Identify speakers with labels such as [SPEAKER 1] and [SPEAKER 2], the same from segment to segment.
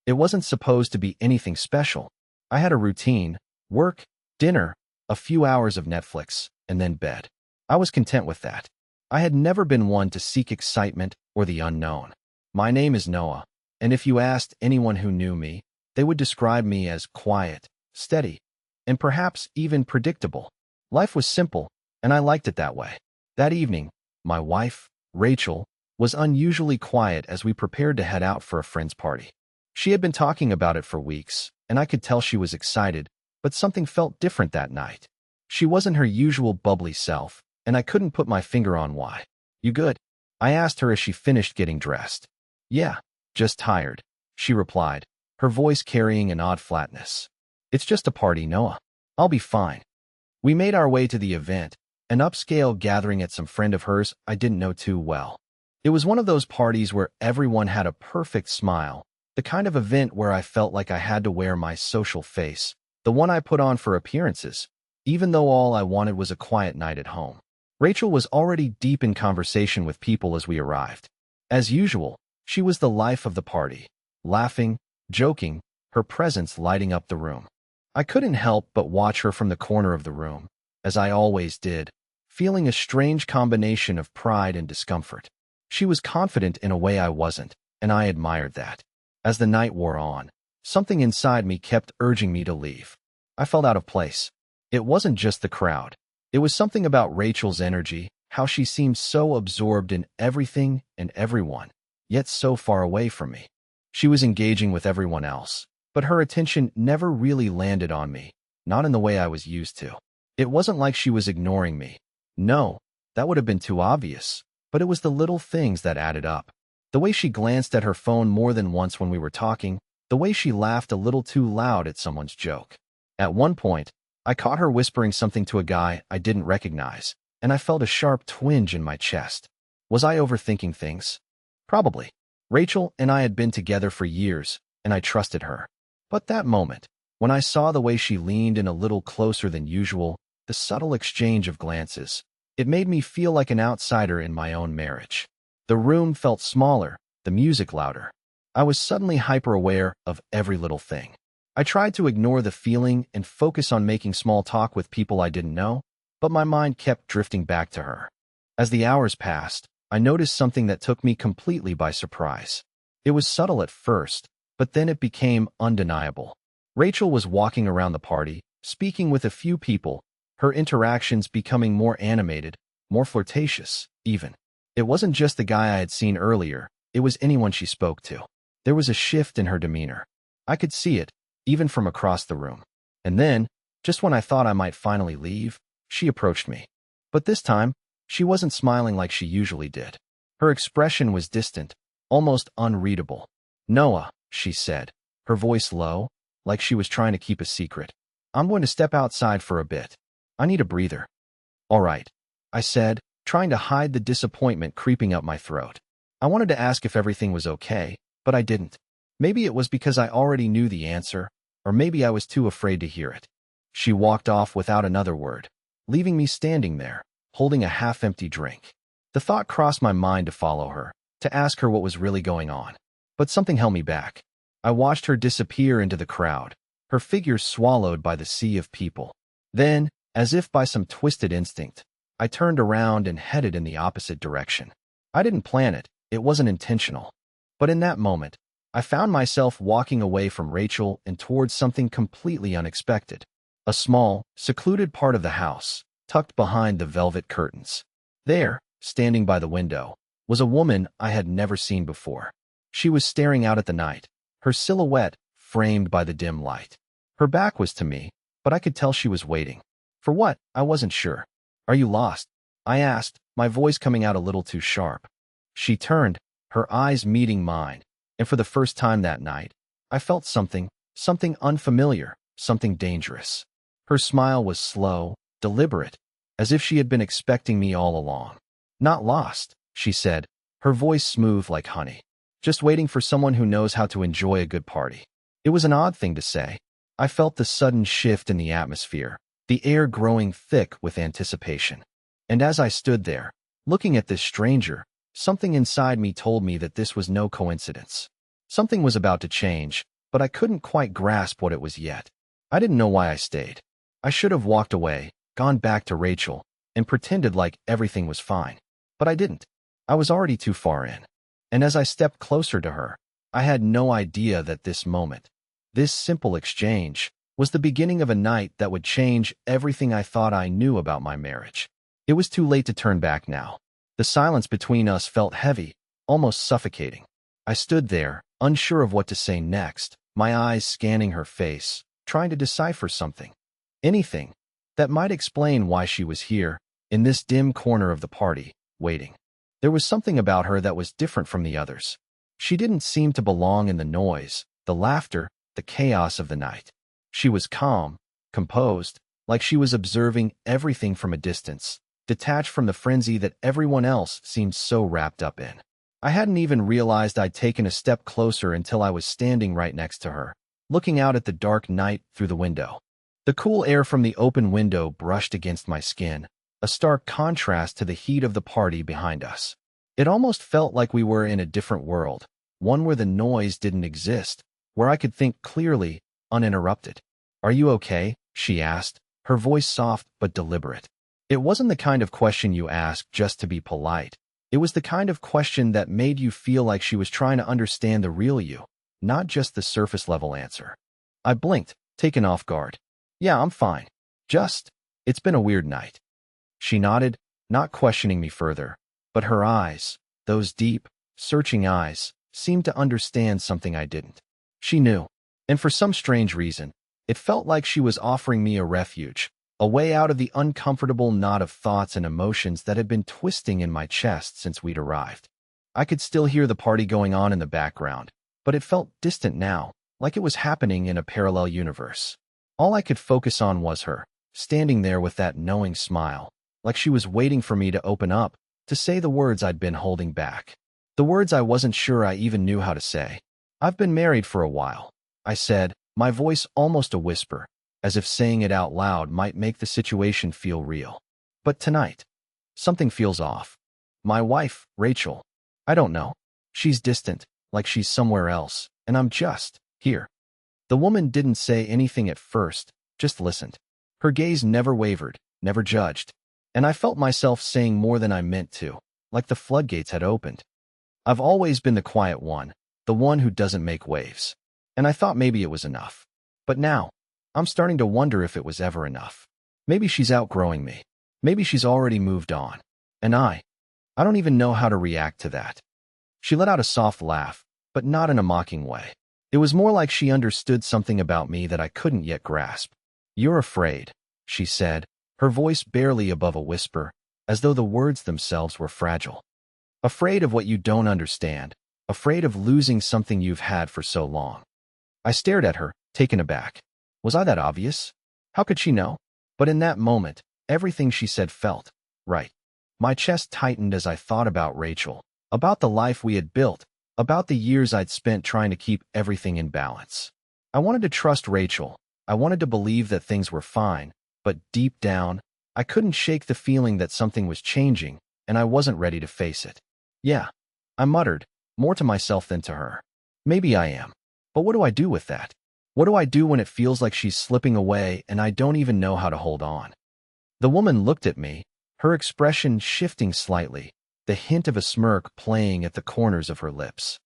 [SPEAKER 1] It wasn't supposed to be anything special. I had a routine: work, dinner, a few hours of Netflix, and then bed. I was content with that. I had never been one to seek excitement or the unknown. My name is Noah, and if you asked anyone who knew me, they would describe me as quiet, steady, and perhaps even predictable. Life was simple, and I liked it that way. That evening, my wife, Rachel, was unusually quiet as we prepared to head out for a friend's party. She had been talking about it for weeks, and I could tell she was excited, but something felt different that night. She wasn't her usual bubbly self, and I couldn't put my finger on why. "You good?" I asked her as she finished getting dressed. "Yeah, just tired," she replied, her voice carrying an odd flatness. "It's just a party, Noah. I'll be fine." We made our way to the event, an upscale gathering at some friend of hers I didn't know too well. It was one of those parties where everyone had a perfect smile, the kind of event where I felt like I had to wear my social face, the one I put on for appearances, even though all I wanted was a quiet night at home. Rachel was already deep in conversation with people as we arrived. As usual, she was the life of the party, laughing, joking, her presence lighting up the room. I couldn't help but watch her from the corner of the room, as I always did, feeling a strange combination of pride and discomfort. She was confident in a way I wasn't, and I admired that. As the night wore on, something inside me kept urging me to leave. I felt out of place. It wasn't just the crowd. It was something about Rachel's energy, how she seemed so absorbed in everything and everyone, yet so far away from me. She was engaging with everyone else, but her attention never really landed on me, not in the way I was used to. It wasn't like she was ignoring me. No, that would have been too obvious, but it was the little things that added up. The way she glanced at her phone more than once when we were talking, the way she laughed a little too loud at someone's joke. At one point, I caught her whispering something to a guy I didn't recognize, and I felt a sharp twinge in my chest. Was I overthinking things? Probably. Rachel and I had been together for years, and I trusted her. But that moment, when I saw the way she leaned in a little closer than usual, the subtle exchange of glances, it made me feel like an outsider in my own marriage. The room felt smaller, the music louder. I was suddenly hyper-aware of every little thing. I tried to ignore the feeling and focus on making small talk with people I didn't know, but my mind kept drifting back to her. As the hours passed, I noticed something that took me completely by surprise. It was subtle at first, but then it became undeniable. Rachel was walking around the party, speaking with a few people, her interactions becoming more animated, more flirtatious, even. It wasn't just the guy I had seen earlier, it was anyone she spoke to. There was a shift in her demeanor. I could see it, even from across the room. And then, just when I thought I might finally leave, she approached me. But this time, she wasn't smiling like she usually did. Her expression was distant, almost unreadable. "Noah," she said, her voice low, like she was trying to keep a secret. "I'm going to step outside for a bit. I need a breather." "All right," I said, trying to hide the disappointment creeping up my throat. I wanted to ask if everything was okay, but I didn't. Maybe it was because I already knew the answer, or maybe I was too afraid to hear it. She walked off without another word, leaving me standing there, holding a half-empty drink. The thought crossed my mind to follow her, to ask her what was really going on. But something held me back. I watched her disappear into the crowd, her figure swallowed by the sea of people. Then, as if by some twisted instinct, I turned around and headed in the opposite direction. I didn't plan it, it wasn't intentional. But in that moment, I found myself walking away from Rachel and towards something completely unexpected. A small, secluded part of the house, tucked behind the velvet curtains. There, standing by the window, was a woman I had never seen before. She was staring out at the night, her silhouette framed by the dim light. Her back was to me, but I could tell she was waiting. For what? I wasn't sure. "Are you lost?" I asked, my voice coming out a little too sharp. She turned, her eyes meeting mine, and for the first time that night, I felt something unfamiliar, something dangerous. Her smile was slow, deliberate, as if she had been expecting me all along. "Not lost," she said, her voice smooth like honey. "Just waiting for someone who knows how to enjoy a good party." It was an odd thing to say. I felt the sudden shift in the atmosphere, the air growing thick with anticipation. And as I stood there, looking at this stranger, something inside me told me that this was no coincidence. Something was about to change, but I couldn't quite grasp what it was yet. I didn't know why I stayed. I should have walked away, gone back to Rachel, and pretended like everything was fine. But I didn't. I was already too far in. And as I stepped closer to her, I had no idea that this moment, this simple exchange, was the beginning of a night that would change everything I thought I knew about my marriage. It was too late to turn back now. The silence between us felt heavy, almost suffocating. I stood there, unsure of what to say next, my eyes scanning her face, trying to decipher something. Anything that might explain why she was here, in this dim corner of the party, waiting. There was something about her that was different from the others. She didn't seem to belong in the noise, the laughter, the chaos of the night. She was calm, composed, like she was observing everything from a distance, detached from the frenzy that everyone else seemed so wrapped up in. I hadn't even realized I'd taken a step closer until I was standing right next to her, looking out at the dark night through the window. The cool air from the open window brushed against my skin, a stark contrast to the heat of the party behind us. It almost felt like we were in a different world, one where the noise didn't exist, where I could think clearly, uninterrupted. "Are you okay?" she asked, her voice soft but deliberate. It wasn't the kind of question you ask just to be polite. It was the kind of question that made you feel like she was trying to understand the real you, not just the surface-level answer. I blinked, taken off guard. "Yeah, I'm fine. It's been a weird night." She nodded, not questioning me further, but her eyes, those deep, searching eyes, seemed to understand something I didn't. She knew, and for some strange reason, it felt like she was offering me a refuge, a way out of the uncomfortable knot of thoughts and emotions that had been twisting in my chest since we'd arrived. I could still hear the party going on in the background, but it felt distant now, like it was happening in a parallel universe. All I could focus on was her, standing there with that knowing smile, like she was waiting for me to open up, to say the words I'd been holding back. The words I wasn't sure I even knew how to say. "I've been married for a while," I said, my voice almost a whisper, as if saying it out loud might make the situation feel real. "But tonight, something feels off. My wife, Rachel, I don't know. She's distant, like she's somewhere else, and I'm just here." The woman didn't say anything at first, just listened. Her gaze never wavered, never judged, and I felt myself saying more than I meant to, like the floodgates had opened. I've always been the quiet one, the one who doesn't make waves, and I thought maybe it was enough. But now, I'm starting to wonder if it was ever enough. Maybe she's outgrowing me. Maybe she's already moved on. And I don't even know how to react to that. She let out a soft laugh, but not in a mocking way. It was more like she understood something about me that I couldn't yet grasp. "You're afraid," she said, her voice barely above a whisper, as though the words themselves were fragile. "Afraid of what you don't understand, afraid of losing something you've had for so long." I stared at her, taken aback. Was I that obvious? How could she know? But in that moment, everything she said felt right. My chest tightened as I thought about Rachel, about the life we had built, about the years I'd spent trying to keep everything in balance. I wanted to trust Rachel. I wanted to believe that things were fine, but deep down, I couldn't shake the feeling that something was changing, and I wasn't ready to face it. "Yeah," I muttered, more to myself than to her. "Maybe I am. But what do I do with that? What do I do when it feels like she's slipping away and I don't even know how to hold on?" The woman looked at me, her expression shifting slightly, the hint of a smirk playing at the corners of her lips.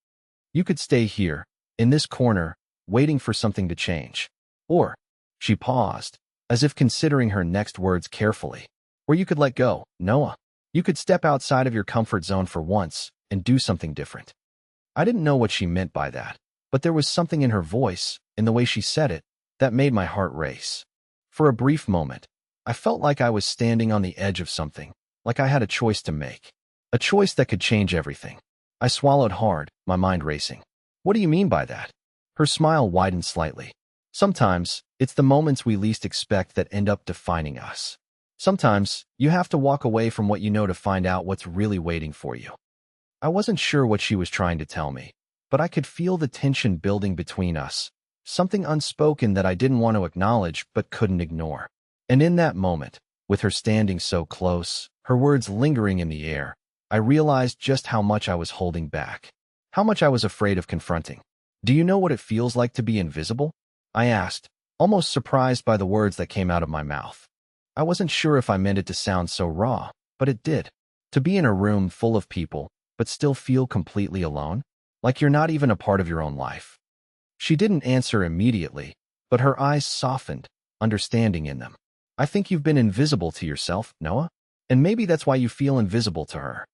[SPEAKER 1] "You could stay here, in this corner, waiting for something to change. Or," she paused, as if considering her next words carefully, "or you could let go, Noah. You could step outside of your comfort zone for once and do something different." I didn't know what she meant by that, but there was something in her voice, in the way she said it, that made my heart race. For a brief moment, I felt like I was standing on the edge of something, like I had a choice to make. A choice that could change everything. I swallowed hard, my mind racing. "What do you mean by that?" Her smile widened slightly. "Sometimes, it's the moments we least expect that end up defining us. Sometimes, you have to walk away from what you know to find out what's really waiting for you." I wasn't sure what she was trying to tell me, but I could feel the tension building between us, something unspoken that I didn't want to acknowledge but couldn't ignore. And in that moment, with her standing so close, her words lingering in the air, I realized just how much I was holding back, how much I was afraid of confronting. Do you know what it feels like to be invisible? I asked, almost surprised by the words that came out of my mouth. I wasn't sure if I meant it to sound so raw, but it did. To be in a room full of people, but still feel completely alone, like you're not even a part of your own life. She didn't answer immediately, but her eyes softened, understanding in them. I think you've been invisible to yourself, Noah, and maybe that's why you feel invisible to her.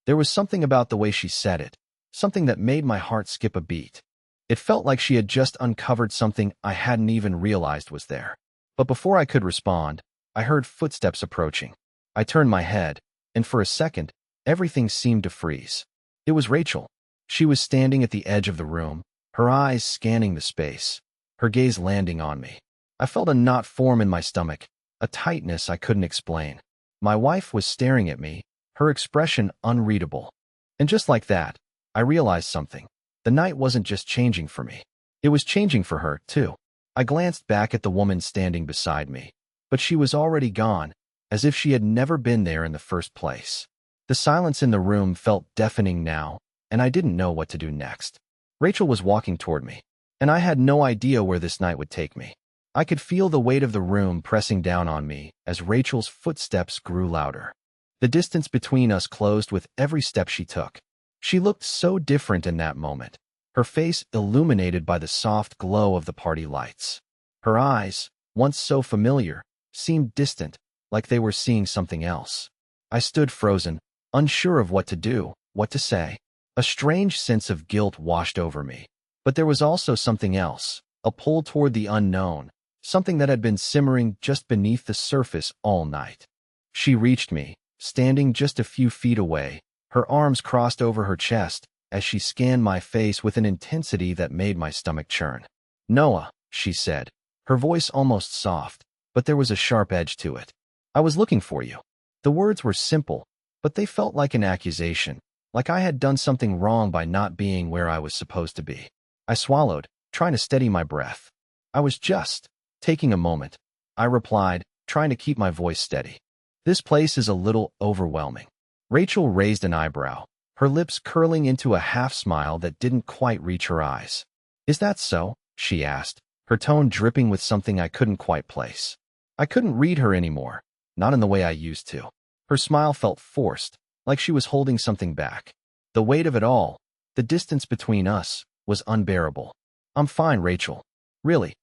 [SPEAKER 1] There was something about the way she said it, something that made my heart skip a beat. It felt like she had just uncovered something I hadn't even realized was there. But before I could respond, I heard footsteps approaching. I turned my head, and for a second, everything seemed to freeze. It was Rachel. She was standing at the edge of the room, her eyes scanning the space, her gaze landing on me. I felt a knot form in my stomach, a tightness I couldn't explain. My wife was staring at me, her expression unreadable. And just like that, I realized something. The night wasn't just changing for me. It was changing for her, too. I glanced back at the woman standing beside me, but she was already gone, as if she had never been there in the first place. The silence in the room felt deafening now, and I didn't know what to do next. Rachel was walking toward me, and I had no idea where this night would take me. I could feel the weight of the room pressing down on me as Rachel's footsteps grew louder. The distance between us closed with every step she took. She looked so different in that moment, her face illuminated by the soft glow of the party lights. Her eyes, once so familiar, seemed distant, like they were seeing something else. I stood frozen, unsure of what to do, what to say. A strange sense of guilt washed over me. But there was also something else, a pull toward the unknown, something that had been simmering just beneath the surface all night. She reached me, standing just a few feet away, her arms crossed over her chest as she scanned my face with an intensity that made my stomach churn. "Noah," she said, her voice almost soft, but there was a sharp edge to it. "I was looking for you." The words were simple, but they felt like an accusation, like I had done something wrong by not being where I was supposed to be. I swallowed, trying to steady my breath. "I was just taking a moment," I replied, trying to keep my voice steady. "This place is a little overwhelming." Rachel raised an eyebrow, her lips curling into a half-smile that didn't quite reach her eyes. "Is that so?" she asked, her tone dripping with something I couldn't quite place. I couldn't read her anymore, not in the way I used to. Her smile felt forced, like she was holding something back. The weight of it all, the distance between us, was unbearable. "I'm fine, Rachel. Really."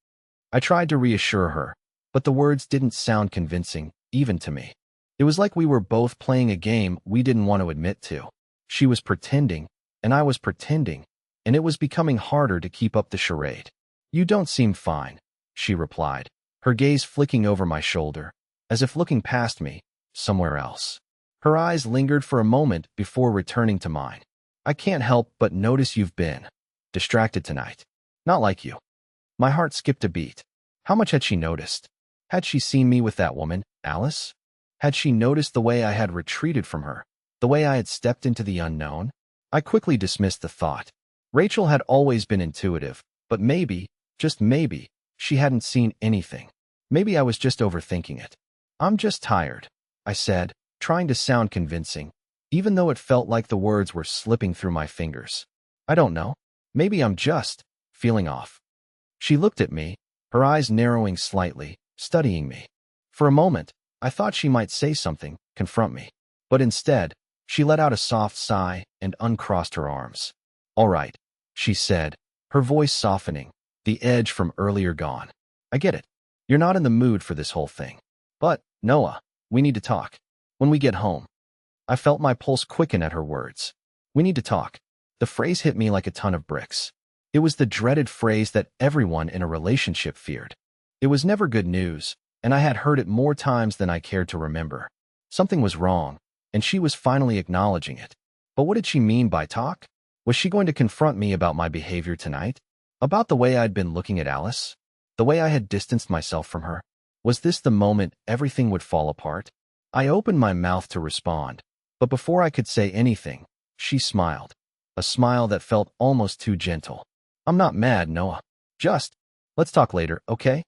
[SPEAKER 1] I tried to reassure her, but the words didn't sound convincing, even to me. It was like we were both playing a game we didn't want to admit to. She was pretending, and I was pretending, and it was becoming harder to keep up the charade. "You don't seem fine," she replied, her gaze flicking over my shoulder, as if looking past me, somewhere else. Her eyes lingered for a moment before returning to mine. "I can't help but notice you've been distracted tonight. Not like you." My heart skipped a beat. How much had she noticed? Had she seen me with that woman, Alice? Had she noticed the way I had retreated from her, the way I had stepped into the unknown? I quickly dismissed the thought. Rachel had always been intuitive, but maybe, just maybe, she hadn't seen anything. Maybe I was just overthinking it. "I'm just tired," I said, trying to sound convincing, even though it felt like the words were slipping through my fingers. "I don't know. Maybe I'm just feeling off." She looked at me, her eyes narrowing slightly, studying me. For a moment, I thought she might say something, confront me. But instead, she let out a soft sigh and uncrossed her arms. "All right," she said, her voice softening, the edge from earlier gone. "I get it. You're not in the mood for this whole thing. But, Noah, we need to talk. When we get home." I felt my pulse quicken at her words. "We need to talk." The phrase hit me like a ton of bricks. It was the dreaded phrase that everyone in a relationship feared. It was never good news, and I had heard it more times than I cared to remember. Something was wrong, and she was finally acknowledging it. But what did she mean by talk? Was she going to confront me about my behavior tonight? About the way I'd been looking at Alice? The way I had distanced myself from her? Was this the moment everything would fall apart? I opened my mouth to respond, but before I could say anything, she smiled. A smile that felt almost too gentle. "I'm not mad, Noah. Just, let's talk later, okay?"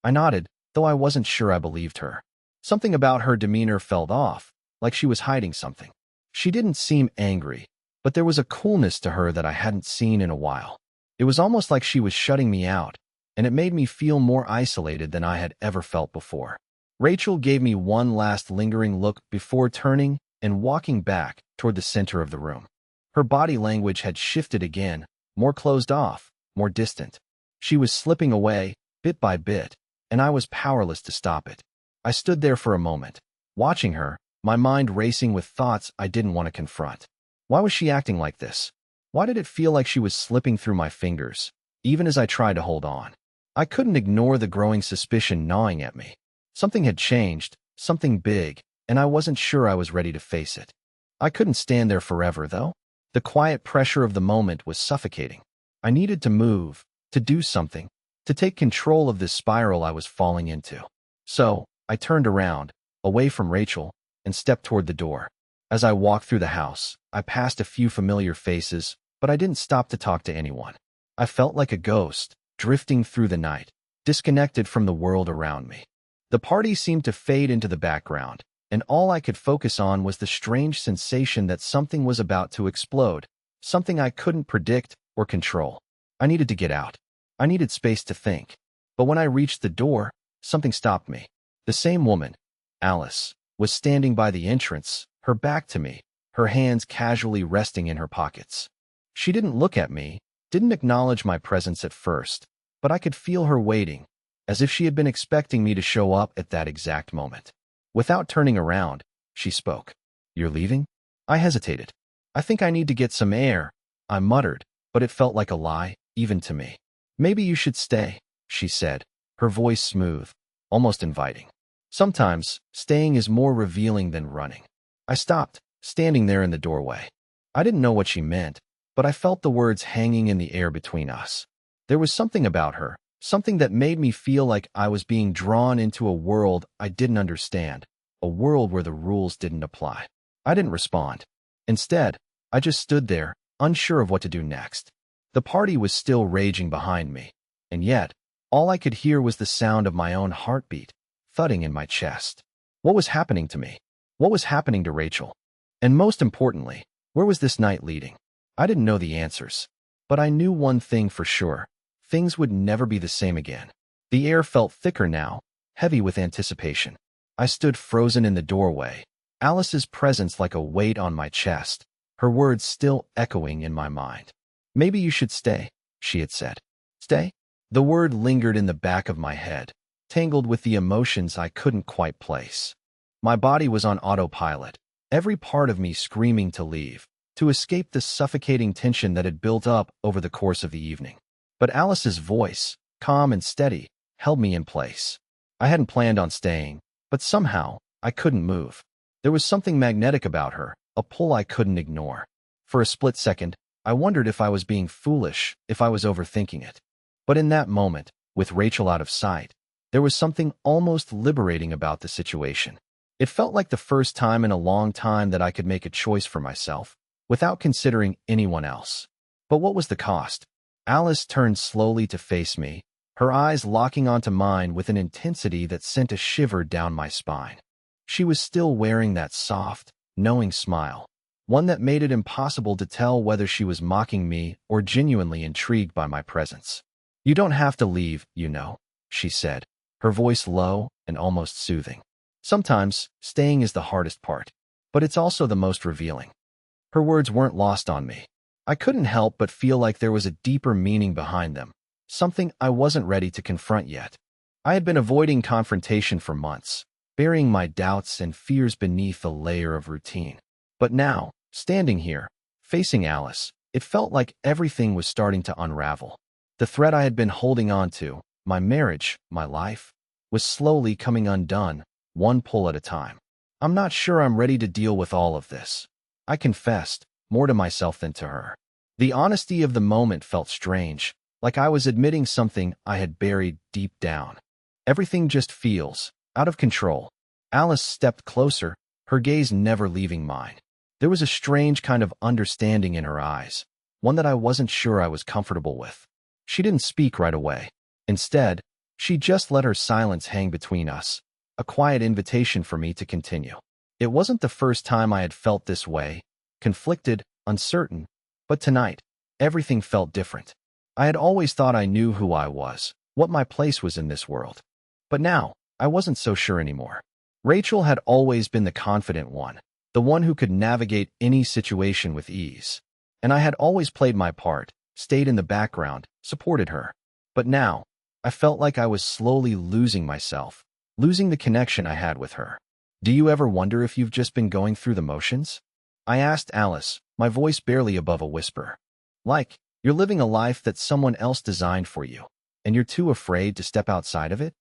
[SPEAKER 1] I nodded, though I wasn't sure I believed her. Something about her demeanor felt off, like she was hiding something. She didn't seem angry, but there was a coolness to her that I hadn't seen in a while. It was almost like she was shutting me out, and it made me feel more isolated than I had ever felt before. Rachel gave me one last lingering look before turning and walking back toward the center of the room. Her body language had shifted again, more closed off, more distant. She was slipping away, bit by bit, and I was powerless to stop it. I stood there for a moment, watching her, my mind racing with thoughts I didn't want to confront. Why was she acting like this? Why did it feel like she was slipping through my fingers, even as I tried to hold on? I couldn't ignore the growing suspicion gnawing at me. Something had changed, something big, and I wasn't sure I was ready to face it. I couldn't stand there forever, though. The quiet pressure of the moment was suffocating. I needed to move, to do something, to take control of this spiral I was falling into. So, I turned around, away from Rachel, and stepped toward the door. As I walked through the house, I passed a few familiar faces, but I didn't stop to talk to anyone. I felt like a ghost, drifting through the night, disconnected from the world around me. The party seemed to fade into the background, and all I could focus on was the strange sensation that something was about to explode, something I couldn't predict or control. I needed to get out. I needed space to think. But when I reached the door, something stopped me. The same woman, Alice, was standing by the entrance, her back to me, her hands casually resting in her pockets. She didn't look at me, didn't acknowledge my presence at first, but I could feel her waiting, as if she had been expecting me to show up at that exact moment. Without turning around, she spoke. "You're leaving?" I hesitated. "I think I need to get some air," I muttered, but it felt like a lie, even to me. "Maybe you should stay," she said, her voice smooth, almost inviting. Sometimes, staying is more revealing than running. I stopped, standing there in the doorway. I didn't know what she meant, but I felt the words hanging in the air between us. There was something about her, something that made me feel like I was being drawn into a world I didn't understand, a world where the rules didn't apply. I didn't respond. Instead, I just stood there, unsure of what to do next. The party was still raging behind me, and yet, all I could hear was the sound of my own heartbeat, thudding in my chest. What was happening to me? What was happening to Rachel? And most importantly, where was this night leading? I didn't know the answers, but I knew one thing for sure. Things would never be the same again. The air felt thicker now, heavy with anticipation. I stood frozen in the doorway, Alice's presence like a weight on my chest, her words still echoing in my mind. "Maybe you should stay," she had said. Stay? The word lingered in the back of my head, tangled with the emotions I couldn't quite place. My body was on autopilot, every part of me screaming to leave, to escape the suffocating tension that had built up over the course of the evening. But Alice's voice, calm and steady, held me in place. I hadn't planned on staying, but somehow I couldn't move. There was something magnetic about her, a pull I couldn't ignore. For a split second, I wondered if I was being foolish, if I was overthinking it. But in that moment, with Rachel out of sight, there was something almost liberating about the situation. It felt like the first time in a long time that I could make a choice for myself, without considering anyone else. But what was the cost? Alice turned slowly to face me, her eyes locking onto mine with an intensity that sent a shiver down my spine. She was still wearing that soft, knowing smile, one that made it impossible to tell whether she was mocking me or genuinely intrigued by my presence. "You don't have to leave, you know," she said, her voice low and almost soothing. "Sometimes, staying is the hardest part, but it's also the most revealing." Her words weren't lost on me. I couldn't help but feel like there was a deeper meaning behind them, something I wasn't ready to confront yet. I had been avoiding confrontation for months, burying my doubts and fears beneath a layer of routine. But now, standing here, facing Alice, it felt like everything was starting to unravel. The thread I had been holding on to, my marriage, my life, was slowly coming undone, one pull at a time. "I'm not sure I'm ready to deal with all of this," I confessed, more to myself than to her. The honesty of the moment felt strange, like I was admitting something I had buried deep down. "Everything just feels out of control." Alice stepped closer, her gaze never leaving mine. There was a strange kind of understanding in her eyes, one that I wasn't sure I was comfortable with. She didn't speak right away. Instead, she just let her silence hang between us, a quiet invitation for me to continue. It wasn't the first time I had felt this way, conflicted, uncertain, but tonight, everything felt different. I had always thought I knew who I was, what my place was in this world. But now, I wasn't so sure anymore. Rachel had always been the confident one, the one who could navigate any situation with ease. And I had always played my part, stayed in the background, supported her. But now, I felt like I was slowly losing myself, losing the connection I had with her. Do you ever wonder if you've just been going through the motions? I asked Alice, my voice barely above a whisper. Like, you're living a life that someone else designed for you, and you're too afraid to step outside of it?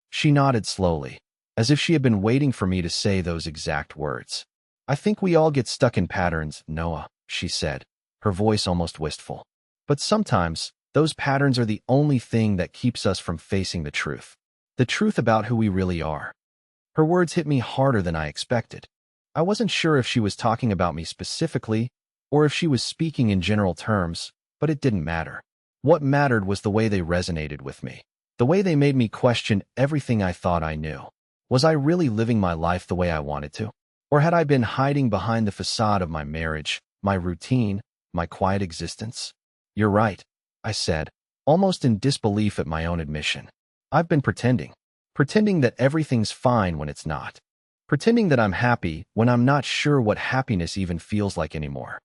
[SPEAKER 1] She nodded slowly, as if she had been waiting for me to say those exact words. I think we all get stuck in patterns, Noah, she said, her voice almost wistful. But sometimes, those patterns are the only thing that keeps us from facing the truth about who we really are. Her words hit me harder than I expected. I wasn't sure if she was talking about me specifically, or if she was speaking in general terms, but it didn't matter. What mattered was the way they resonated with me, the way they made me question everything I thought I knew. Was I really living my life the way I wanted to? Or had I been hiding behind the facade of my marriage, my routine, my quiet existence? You're right, I said, almost in disbelief at my own admission. I've been pretending that everything's fine when it's not. Pretending that I'm happy when I'm not sure what happiness even feels like anymore.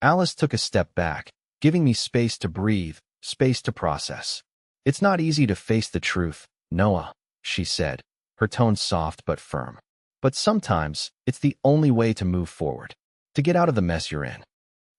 [SPEAKER 1] Alice took a step back, giving me space to breathe, space to process. It's not easy to face the truth, Noah, she said, her tone soft but firm. But sometimes, it's the only way to move forward, to get out of the mess you're in.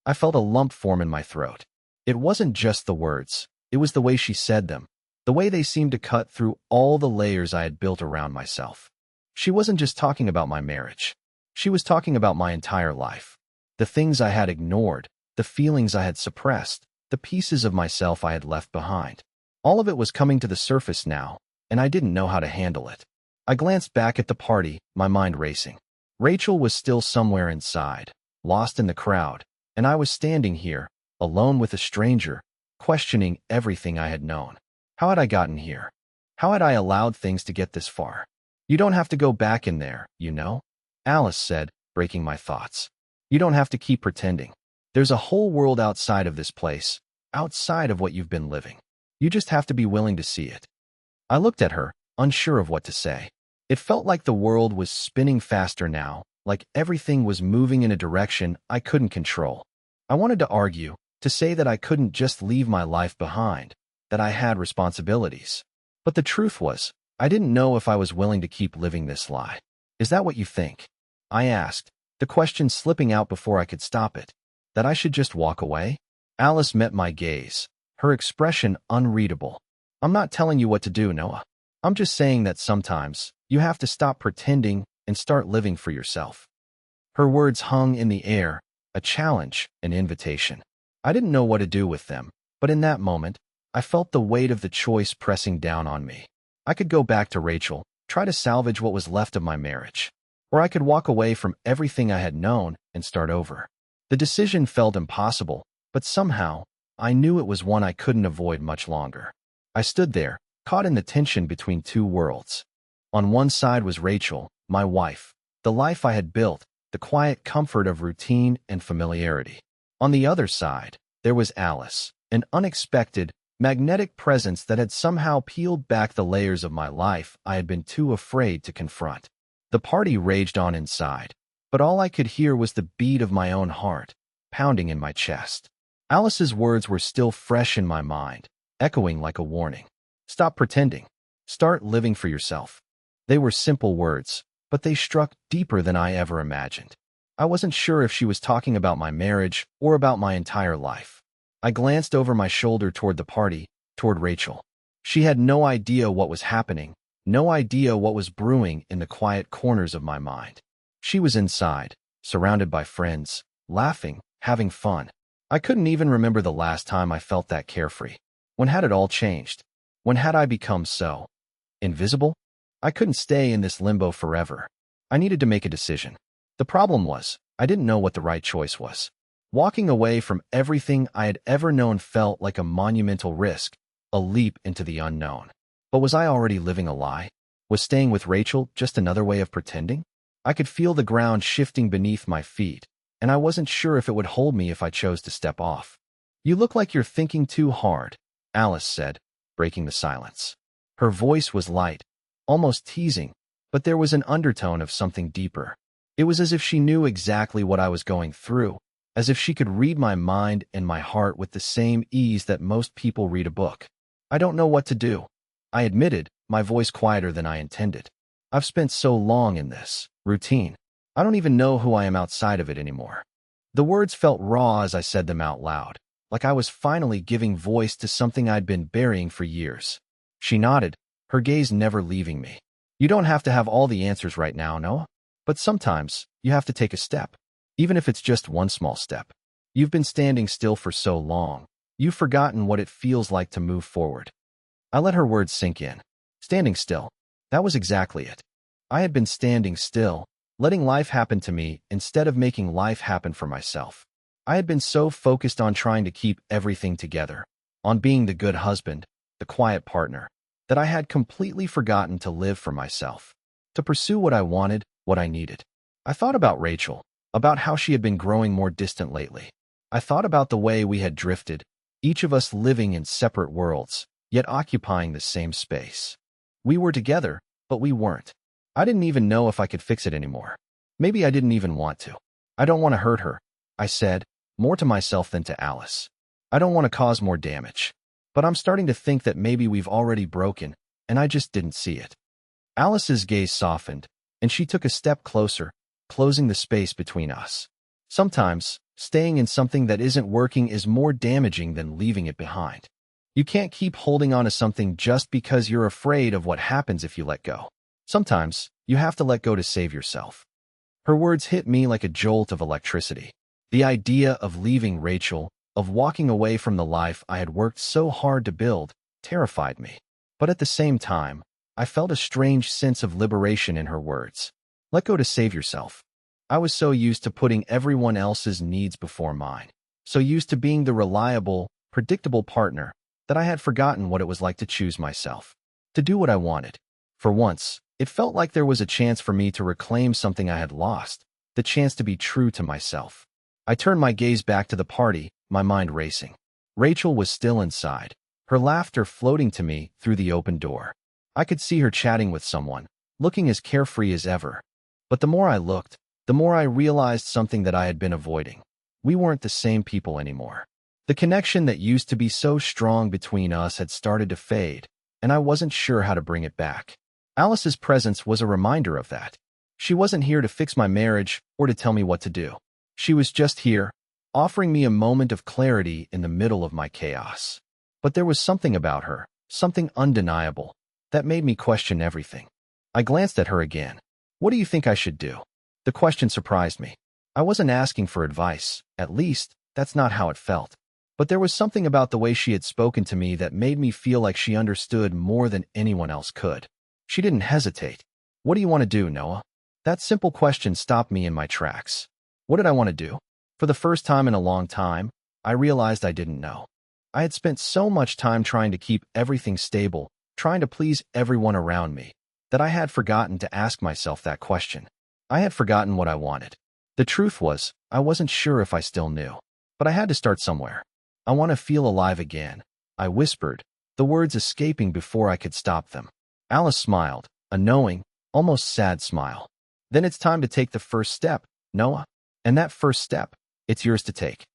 [SPEAKER 1] I felt a lump form in my throat. It wasn't just the words, it was the way she said them, the way they seemed to cut through all the layers I had built around myself. She wasn't just talking about my marriage. She was talking about my entire life. The things I had ignored, the feelings I had suppressed, the pieces of myself I had left behind. All of it was coming to the surface now, and I didn't know how to handle it. I glanced back at the party, my mind racing. Rachel was still somewhere inside, lost in the crowd, and I was standing here, alone with a stranger, questioning everything I had known. How had I gotten here? How had I allowed things to get this far? You don't have to go back in there, you know? Alice said, breaking my thoughts. You don't have to keep pretending. There's a whole world outside of this place, outside of what you've been living. You just have to be willing to see it. I looked at her, unsure of what to say. It felt like the world was spinning faster now, like everything was moving in a direction I couldn't control. I wanted to argue, to say that I couldn't just leave my life behind, that I had responsibilities. But the truth was, I didn't know if I was willing to keep living this lie. Is that what you think? I asked, the question slipping out before I could stop it. That I should just walk away? Alice met my gaze, her expression unreadable. I'm not telling you what to do, Noah. I'm just saying that sometimes, you have to stop pretending and start living for yourself. Her words hung in the air, a challenge, an invitation. I didn't know what to do with them, but in that moment, I felt the weight of the choice pressing down on me. I could go back to Rachel, try to salvage what was left of my marriage. Or I could walk away from everything I had known and start over. The decision felt impossible, but somehow, I knew it was one I couldn't avoid much longer. I stood there, caught in the tension between two worlds. On one side was Rachel, my wife, the life I had built, the quiet comfort of routine and familiarity. On the other side, there was Alice, an unexpected, magnetic presence that had somehow peeled back the layers of my life I had been too afraid to confront. The party raged on inside, but all I could hear was the beat of my own heart, pounding in my chest. Alice's words were still fresh in my mind, echoing like a warning. Stop pretending. Start living for yourself. They were simple words, but they struck deeper than I ever imagined. I wasn't sure if she was talking about my marriage or about my entire life. I glanced over my shoulder toward the party, toward Rachel. She had no idea what was happening, no idea what was brewing in the quiet corners of my mind. She was inside, surrounded by friends, laughing, having fun. I couldn't even remember the last time I felt that carefree. When had it all changed? When had I become so invisible? I couldn't stay in this limbo forever. I needed to make a decision. The problem was, I didn't know what the right choice was. Walking away from everything I had ever known felt like a monumental risk, a leap into the unknown. But was I already living a lie? Was staying with Rachel just another way of pretending? I could feel the ground shifting beneath my feet, and I wasn't sure if it would hold me if I chose to step off. You look like you're thinking too hard, Alice said, breaking the silence. Her voice was light, almost teasing, but there was an undertone of something deeper. It was as if she knew exactly what I was going through, as if she could read my mind and my heart with the same ease that most people read a book. I don't know what to do, I admitted, my voice quieter than I intended. I've spent so long in this routine. I don't even know who I am outside of it anymore. The words felt raw as I said them out loud, like I was finally giving voice to something I'd been burying for years. She nodded, her gaze never leaving me. You don't have to have all the answers right now, Noah. But sometimes, you have to take a step. Even if it's just one small step. You've been standing still for so long, you've forgotten what it feels like to move forward. I let her words sink in. Standing still. That was exactly it. I had been standing still, letting life happen to me instead of making life happen for myself. I had been so focused on trying to keep everything together, on being the good husband, the quiet partner, that I had completely forgotten to live for myself, to pursue what I wanted, what I needed. I thought about Rachel, about how she had been growing more distant lately. I thought about the way we had drifted, each of us living in separate worlds, yet occupying the same space. We were together, but we weren't. I didn't even know if I could fix it anymore. Maybe I didn't even want to. I don't want to hurt her, I said, more to myself than to Alice. I don't want to cause more damage. But I'm starting to think that maybe we've already broken, and I just didn't see it. Alice's gaze softened, and she took a step closer, closing the space between us. Sometimes, staying in something that isn't working is more damaging than leaving it behind. You can't keep holding on to something just because you're afraid of what happens if you let go. Sometimes, you have to let go to save yourself. Her words hit me like a jolt of electricity. The idea of leaving Rachel, of walking away from the life I had worked so hard to build, terrified me. But at the same time, I felt a strange sense of liberation in her words. Let go to save yourself. I was so used to putting everyone else's needs before mine, so used to being the reliable, predictable partner, that I had forgotten what it was like to choose myself, to do what I wanted. For once, it felt like there was a chance for me to reclaim something I had lost, the chance to be true to myself. I turned my gaze back to the party, my mind racing. Rachel was still inside, her laughter floating to me through the open door. I could see her chatting with someone, looking as carefree as ever. But the more I looked, the more I realized something that I had been avoiding. We weren't the same people anymore. The connection that used to be so strong between us had started to fade, and I wasn't sure how to bring it back. Alice's presence was a reminder of that. She wasn't here to fix my marriage or to tell me what to do. She was just here, offering me a moment of clarity in the middle of my chaos. But there was something about her, something undeniable, that made me question everything. I glanced at her again. What do you think I should do? The question surprised me. I wasn't asking for advice, at least, that's not how it felt. But there was something about the way she had spoken to me that made me feel like she understood more than anyone else could. She didn't hesitate. What do you want to do, Noah? That simple question stopped me in my tracks. What did I want to do? For the first time in a long time, I realized I didn't know. I had spent so much time trying to keep everything stable, trying to please everyone around me, that I had forgotten to ask myself that question. I had forgotten what I wanted. The truth was, I wasn't sure if I still knew. But I had to start somewhere. I want to feel alive again, I whispered, the words escaping before I could stop them. Alice smiled, a knowing, almost sad smile. Then it's time to take the first step, Noah. And that first step, it's yours to take.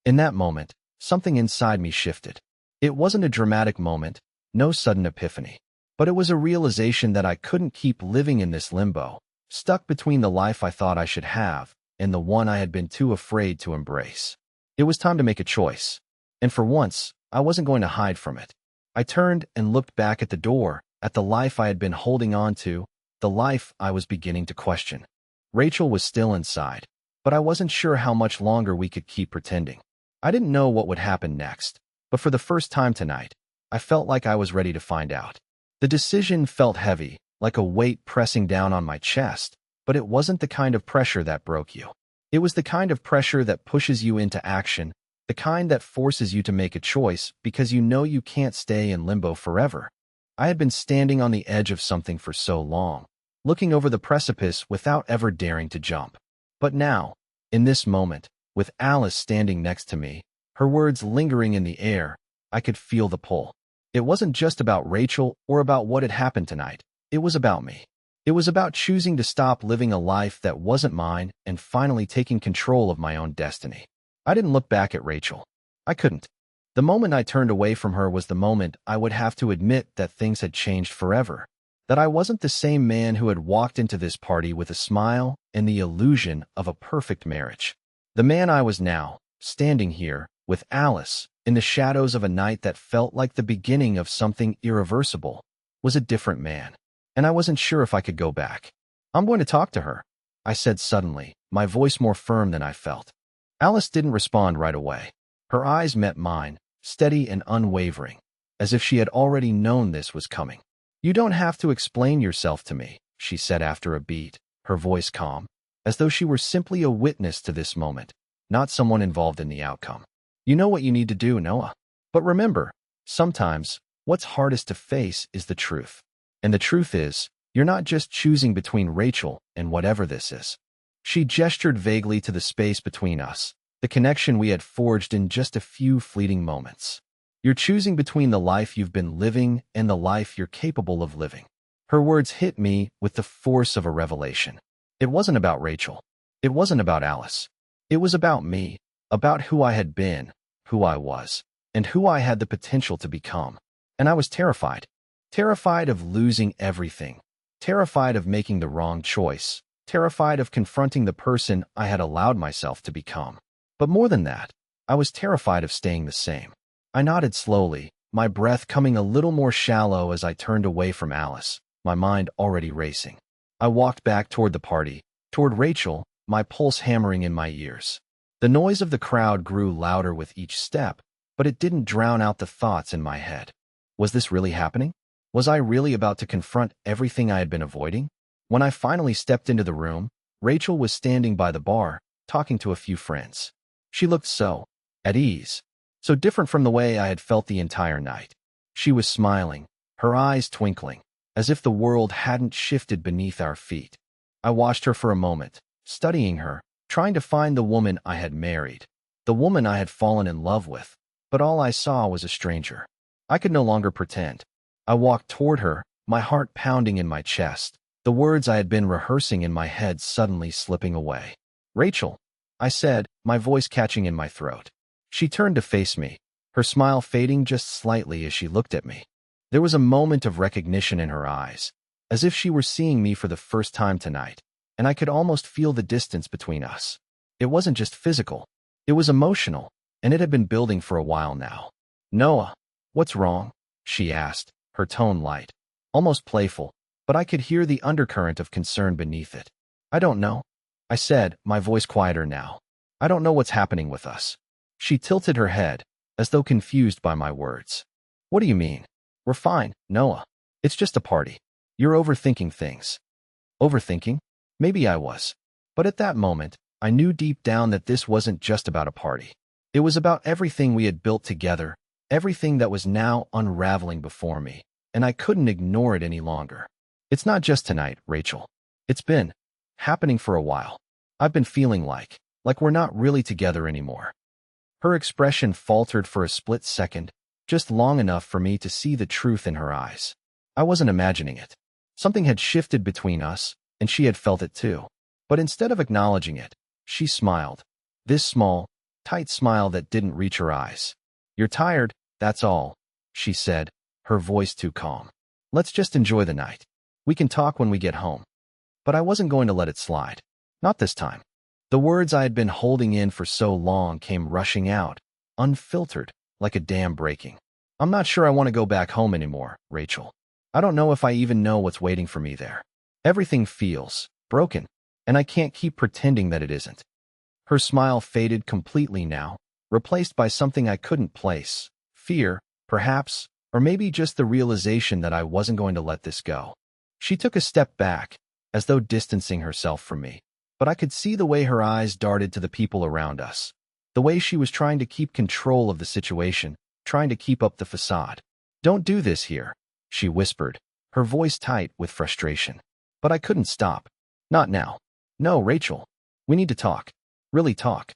[SPEAKER 1] In that moment, something inside me shifted. It wasn't a dramatic moment, no sudden epiphany. But it was a realization that I couldn't keep living in this limbo, stuck between the life I thought I should have and the one I had been too afraid to embrace. It was time to make a choice. And for once, I wasn't going to hide from it. I turned and looked back at the door, at the life I had been holding on to, the life I was beginning to question. Rachel was still inside, but I wasn't sure how much longer we could keep pretending. I didn't know what would happen next, but for the first time tonight, I felt like I was ready to find out. The decision felt heavy, like a weight pressing down on my chest, but it wasn't the kind of pressure that broke you. It was the kind of pressure that pushes you into action, the kind that forces you to make a choice because you know you can't stay in limbo forever. I had been standing on the edge of something for so long, looking over the precipice without ever daring to jump. But now, in this moment, with Alice standing next to me, her words lingering in the air, I could feel the pull. It wasn't just about Rachel or about what had happened tonight. It was about me. It was about choosing to stop living a life that wasn't mine and finally taking control of my own destiny. I didn't look back at Rachel. I couldn't. The moment I turned away from her was the moment I would have to admit that things had changed forever. That I wasn't the same man who had walked into this party with a smile and the illusion of a perfect marriage. The man I was now, standing here, with Alice, in the shadows of a night that felt like the beginning of something irreversible, was a different man. And I wasn't sure if I could go back. "I'm going to talk to her," I said suddenly, my voice more firm than I felt. Alice didn't respond right away. Her eyes met mine, steady and unwavering, as if she had already known this was coming. "You don't have to explain yourself to me," she said after a beat, her voice calm, as though she were simply a witness to this moment, not someone involved in the outcome. "You know what you need to do, Noah. But remember, sometimes, what's hardest to face is the truth. And the truth is, you're not just choosing between Rachel and whatever this is." She gestured vaguely to the space between us, the connection we had forged in just a few fleeting moments. "You're choosing between the life you've been living and the life you're capable of living." Her words hit me with the force of a revelation. It wasn't about Rachel. It wasn't about Alice. It was about me, about who I had been, who I was, and who I had the potential to become. And I was terrified. Terrified of losing everything. Terrified of making the wrong choice. Terrified of confronting the person I had allowed myself to become. But more than that, I was terrified of staying the same. I nodded slowly, my breath coming a little more shallow as I turned away from Alice, my mind already racing. I walked back toward the party, toward Rachel, my pulse hammering in my ears. The noise of the crowd grew louder with each step, but it didn't drown out the thoughts in my head. Was this really happening? Was I really about to confront everything I had been avoiding? When I finally stepped into the room, Rachel was standing by the bar, talking to a few friends. She looked so at ease, so different from the way I had felt the entire night. She was smiling, her eyes twinkling, as if the world hadn't shifted beneath our feet. I watched her for a moment, studying her, trying to find the woman I had married, the woman I had fallen in love with, but all I saw was a stranger. I could no longer pretend. I walked toward her, my heart pounding in my chest, the words I had been rehearsing in my head suddenly slipping away. "Rachel," I said, my voice catching in my throat. She turned to face me, her smile fading just slightly as she looked at me. There was a moment of recognition in her eyes, as if she were seeing me for the first time tonight, and I could almost feel the distance between us. It wasn't just physical, it was emotional, and it had been building for a while now. "Noah, what's wrong?" she asked, her tone light, almost playful, but I could hear the undercurrent of concern beneath it. "I don't know," I said, my voice quieter now. "I don't know what's happening with us." She tilted her head, as though confused by my words. "What do you mean?" "We're fine, Noah. It's just a party. You're overthinking things." Overthinking? Maybe I was. But at that moment, I knew deep down that this wasn't just about a party. It was about everything we had built together, everything that was now unraveling before me, and I couldn't ignore it any longer. "It's not just tonight, Rachel. It's been happening for a while. I've been feeling like we're not really together anymore." Her expression faltered for a split second, just long enough for me to see the truth in her eyes. I wasn't imagining it. Something had shifted between us, and she had felt it too. But instead of acknowledging it, she smiled. This small, tight smile that didn't reach her eyes. "You're tired, that's all," she said, her voice too calm. "Let's just enjoy the night. We can talk when we get home." But I wasn't going to let it slide. Not this time. The words I had been holding in for so long came rushing out, unfiltered, like a dam breaking. "I'm not sure I want to go back home anymore, Rachel. I don't know if I even know what's waiting for me there. Everything feels broken, and I can't keep pretending that it isn't." Her smile faded completely now, replaced by something I couldn't place. Fear, perhaps, or maybe just the realization that I wasn't going to let this go. She took a step back, as though distancing herself from me, but I could see the way her eyes darted to the people around us, the way she was trying to keep control of the situation, trying to keep up the facade. "Don't do this here," she whispered, her voice tight with frustration. But I couldn't stop. "Not now. No, Rachel. We need to talk. Really talk."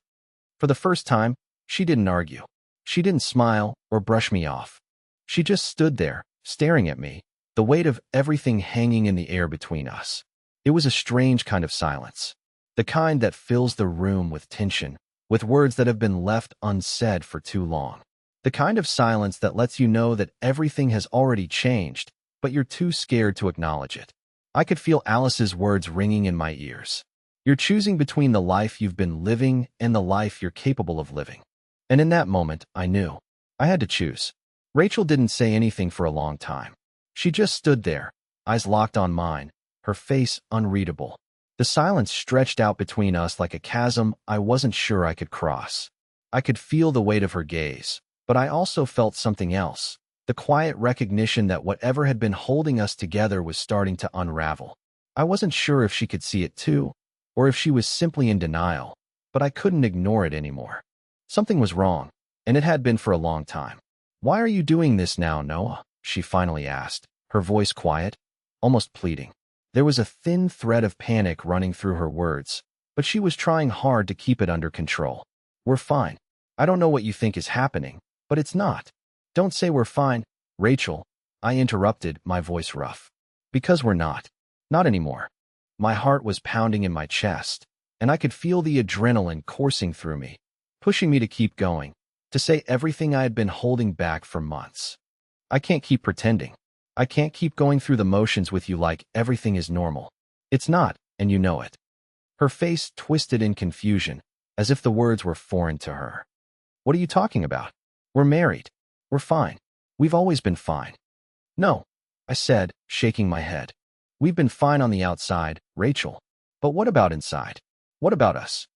[SPEAKER 1] For the first time, she didn't argue. She didn't smile or brush me off. She just stood there, staring at me, the weight of everything hanging in the air between us. It was a strange kind of silence, the kind that fills the room with tension, with words that have been left unsaid for too long. The kind of silence that lets you know that everything has already changed, but you're too scared to acknowledge it. I could feel Alice's words ringing in my ears. You're choosing between the life you've been living and the life you're capable of living. And in that moment, I knew. I had to choose. Rachel didn't say anything for a long time. She just stood there, eyes locked on mine, her face unreadable. The silence stretched out between us like a chasm I wasn't sure I could cross. I could feel the weight of her gaze, but I also felt something else, the quiet recognition that whatever had been holding us together was starting to unravel. I wasn't sure if she could see it too, or if she was simply in denial, but I couldn't ignore it anymore. Something was wrong, and it had been for a long time. "Why are you doing this now, Noah?" she finally asked, her voice quiet, almost pleading. There was a thin thread of panic running through her words, but she was trying hard to keep it under control. "We're fine. I don't know what you think is happening, but it's not." "Don't say we're fine, Rachel," I interrupted, my voice rough. "Because we're not. Not anymore." My heart was pounding in my chest, and I could feel the adrenaline coursing through me, pushing me to keep going, to say everything I had been holding back for months. "I can't keep pretending. I can't keep going through the motions with you like everything is normal. It's not, and you know it." Her face twisted in confusion, as if the words were foreign to her. "What are you talking about? We're married. We're fine. We've always been fine." "No," I said, shaking my head. "We've been fine on the outside, Rachel. But what about inside? What about us?"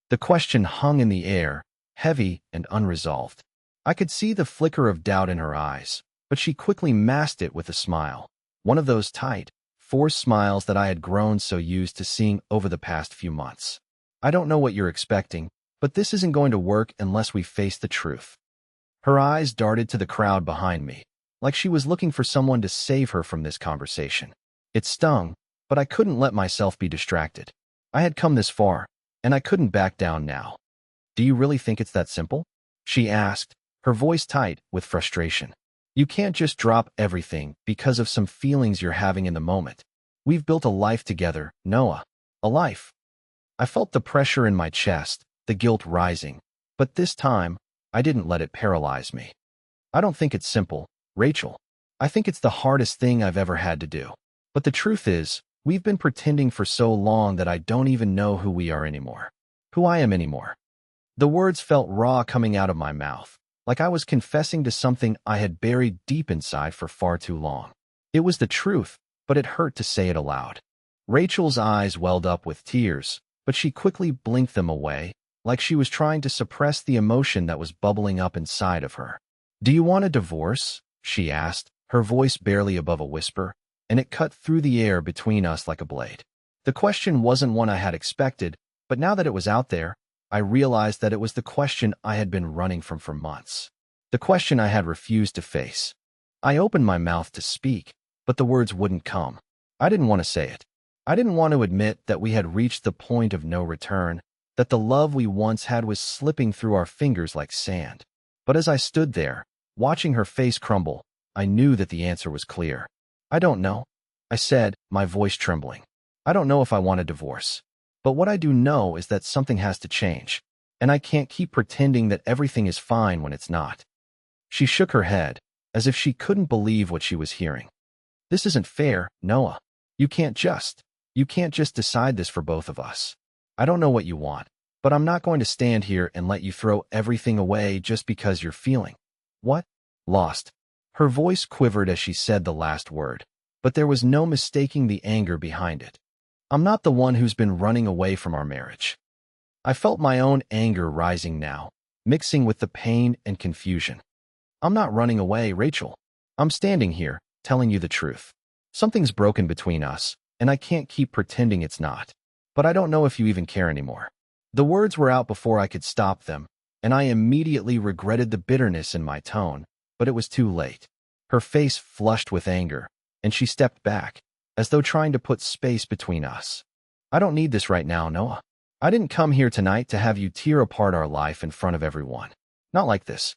[SPEAKER 1] The question hung in the air, heavy and unresolved. I could see the flicker of doubt in her eyes, but she quickly masked it with a smile, one of those tight, forced smiles that I had grown so used to seeing over the past few months. "I don't know what you're expecting, but this isn't going to work unless we face the truth." Her eyes darted to the crowd behind me, like she was looking for someone to save her from this conversation. It stung, but I couldn't let myself be distracted. I had come this far, and I couldn't back down now. "Do you really think it's that simple?" she asked, her voice tight with frustration. "You can't just drop everything because of some feelings you're having in the moment. We've built a life together, Noah. A life." I felt the pressure in my chest, the guilt rising, but this time, I didn't let it paralyze me. "I don't think it's simple, Rachel. I think it's the hardest thing I've ever had to do. But the truth is, we've been pretending for so long that I don't even know who we are anymore. Who I am anymore." The words felt raw coming out of my mouth, like I was confessing to something I had buried deep inside for far too long. It was the truth, but it hurt to say it aloud. Rachel's eyes welled up with tears, but she quickly blinked them away, like she was trying to suppress the emotion that was bubbling up inside of her. "Do you want a divorce?" she asked, her voice barely above a whisper, and it cut through the air between us like a blade. The question wasn't one I had expected, but now that it was out there, I realized that it was the question I had been running from for months. The question I had refused to face. I opened my mouth to speak, but the words wouldn't come. I didn't want to say it. I didn't want to admit that we had reached the point of no return, that the love we once had was slipping through our fingers like sand. But as I stood there, watching her face crumble, I knew that the answer was clear. "I don't know," I said, my voice trembling. "I don't know if I want a divorce. But what I do know is that something has to change, and I can't keep pretending that everything is fine when it's not." She shook her head, as if she couldn't believe what she was hearing. "This isn't fair, Noah. You can't just decide this for both of us. I don't know what you want, but I'm not going to stand here and let you throw everything away just because you're feeling." "What?" "Lost." Her voice quivered as she said the last word, but there was no mistaking the anger behind it. "I'm not the one who's been running away from our marriage." I felt my own anger rising now, mixing with the pain and confusion. "I'm not running away, Rachel. I'm standing here, telling you the truth. Something's broken between us, and I can't keep pretending it's not. But I don't know if you even care anymore." The words were out before I could stop them, and I immediately regretted the bitterness in my tone, but it was too late. Her face flushed with anger, and she stepped back, as though trying to put space between us. "I don't need this right now, Noah. I didn't come here tonight to have you tear apart our life in front of everyone. Not like this.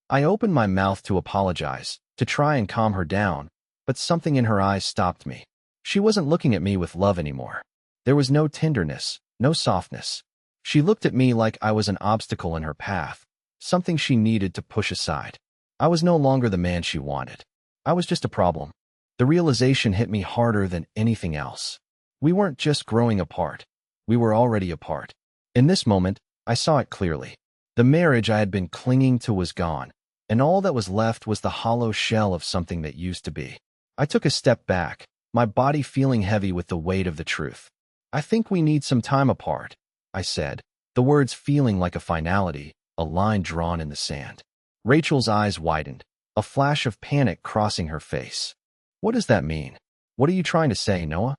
[SPEAKER 1] I opened my mouth to apologize, to try and calm her down, but something in her eyes stopped me. She wasn't looking at me with love anymore. There was no tenderness, no softness. She looked at me like I was an obstacle in her path, something she needed to push aside. I was no longer the man she wanted. I was just a problem. The realization hit me harder than anything else. We weren't just growing apart. We were already apart. In this moment, I saw it clearly. The marriage I had been clinging to was gone, and all that was left was the hollow shell of something that used to be. I took a step back, my body feeling heavy with the weight of the truth. I think we need some time apart, I said, the words feeling like a finality, a line drawn in the sand. Rachel's eyes widened, a flash of panic crossing her face. What does that mean? What are you trying to say, Noah?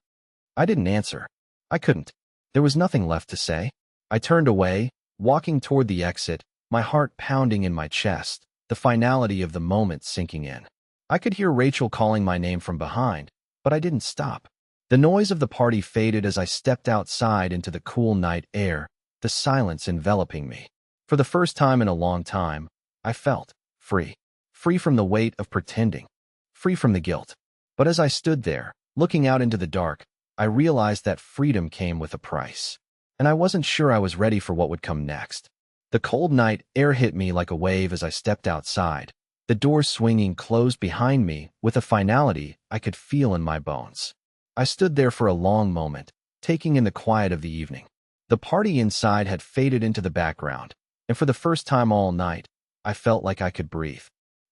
[SPEAKER 1] I didn't answer. I couldn't. There was nothing left to say. I turned away, walking toward the exit, my heart pounding in my chest, the finality of the moment sinking in. I could hear Rachel calling my name from behind, but I didn't stop. The noise of the party faded as I stepped outside into the cool night air, the silence enveloping me. For the first time in a long time, I felt free. Free from the weight of pretending. Free from the guilt. But as I stood there, looking out into the dark, I realized that freedom came with a price. And I wasn't sure I was ready for what would come next. The cold night air hit me like a wave as I stepped outside, the doors swinging closed behind me with a finality I could feel in my bones. I stood there for a long moment, taking in the quiet of the evening. The party inside had faded into the background, and for the first time all night, I felt like I could breathe.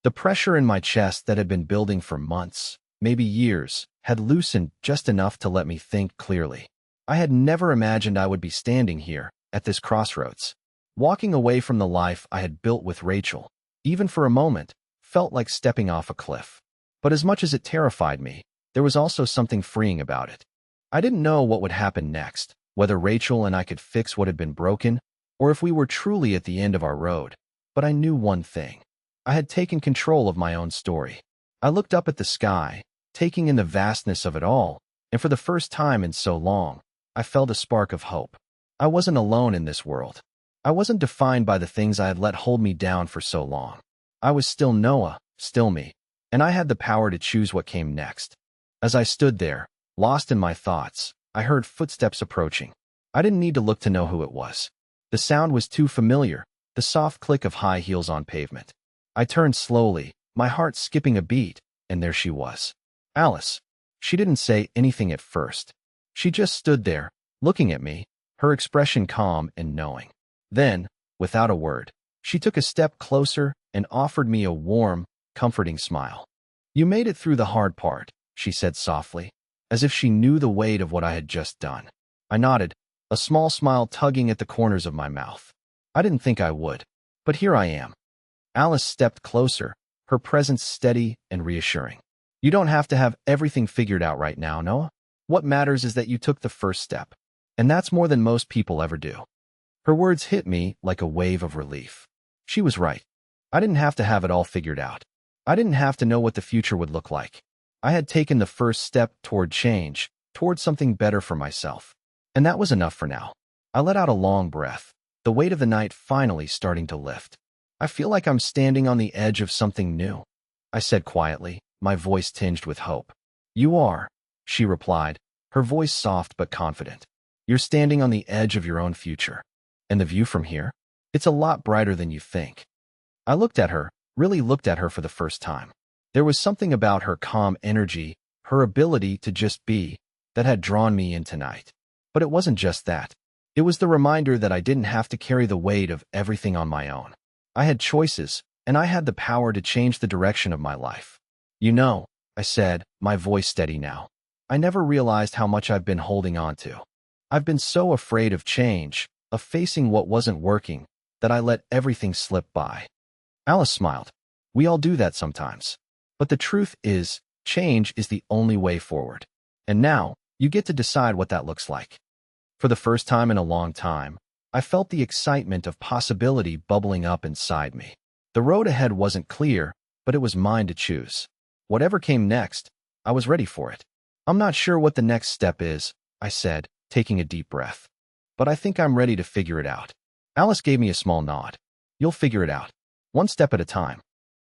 [SPEAKER 1] The pressure in my chest that had been building for months, maybe years, had loosened just enough to let me think clearly. I had never imagined I would be standing here, at this crossroads, walking away from the life I had built with Rachel. Even for a moment, felt like stepping off a cliff. But as much as it terrified me, there was also something freeing about it. I didn't know what would happen next, whether Rachel and I could fix what had been broken, or if we were truly at the end of our road. But I knew one thing. I had taken control of my own story. I looked up at the sky, taking in the vastness of it all, and for the first time in so long, I felt a spark of hope. I wasn't alone in this world. I wasn't defined by the things I had let hold me down for so long. I was still Noah, still me, and I had the power to choose what came next. As I stood there, lost in my thoughts, I heard footsteps approaching. I didn't need to look to know who it was. The sound was too familiar, the soft click of high heels on pavement. I turned slowly, my heart skipping a beat, and there she was. Alice. She didn't say anything at first. She just stood there, looking at me, her expression calm and knowing. Then, without a word, she took a step closer and offered me a warm, comforting smile. "You made it through the hard part," she said softly, as if she knew the weight of what I had just done. I nodded, a small smile tugging at the corners of my mouth. I didn't think I would, but here I am. Alice stepped closer, her presence steady and reassuring. "You don't have to have everything figured out right now, Noah. What matters is that you took the first step, and that's more than most people ever do." Her words hit me like a wave of relief. She was right. I didn't have to have it all figured out. I didn't have to know what the future would look like. I had taken the first step toward change, toward something better for myself. And that was enough for now. I let out a long breath, the weight of the night finally starting to lift. "I feel like I'm standing on the edge of something new," I said quietly, my voice tinged with hope. "You are," she replied, her voice soft but confident. "You're standing on the edge of your own future. And the view from here? It's a lot brighter than you think." I looked at her, really looked at her for the first time. There was something about her calm energy, her ability to just be, that had drawn me in tonight. But it wasn't just that. It was the reminder that I didn't have to carry the weight of everything on my own. I had choices, and I had the power to change the direction of my life. "You know," I said, my voice steady now, "I never realized how much I've been holding on to. I've been so afraid of change, of facing what wasn't working, that I let everything slip by." Alice smiled. "We all do that sometimes. But the truth is, change is the only way forward. And now, you get to decide what that looks like." For the first time in a long time, I felt the excitement of possibility bubbling up inside me. The road ahead wasn't clear, but it was mine to choose. Whatever came next, I was ready for it. "I'm not sure what the next step is," I said, taking a deep breath. "But I think I'm ready to figure it out." Alice gave me a small nod. "You'll figure it out. One step at a time."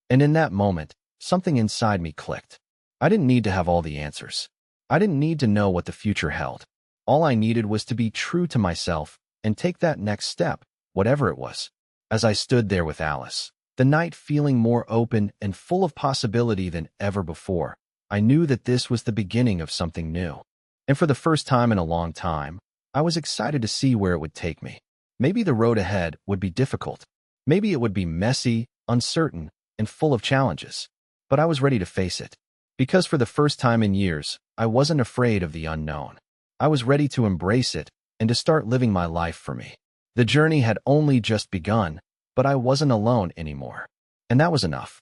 [SPEAKER 1] And in that moment, something inside me clicked. I didn't need to have all the answers. I didn't need to know what the future held. All I needed was to be true to myself and take that next step, whatever it was. As I stood there with Alice, the night feeling more open and full of possibility than ever before, I knew that this was the beginning of something new. And for the first time in a long time, I was excited to see where it would take me. Maybe the road ahead would be difficult. Maybe it would be messy, uncertain, and full of challenges. But I was ready to face it. Because for the first time in years, I wasn't afraid of the unknown. I was ready to embrace it and to start living my life for me. The journey had only just begun, but I wasn't alone anymore. And that was enough.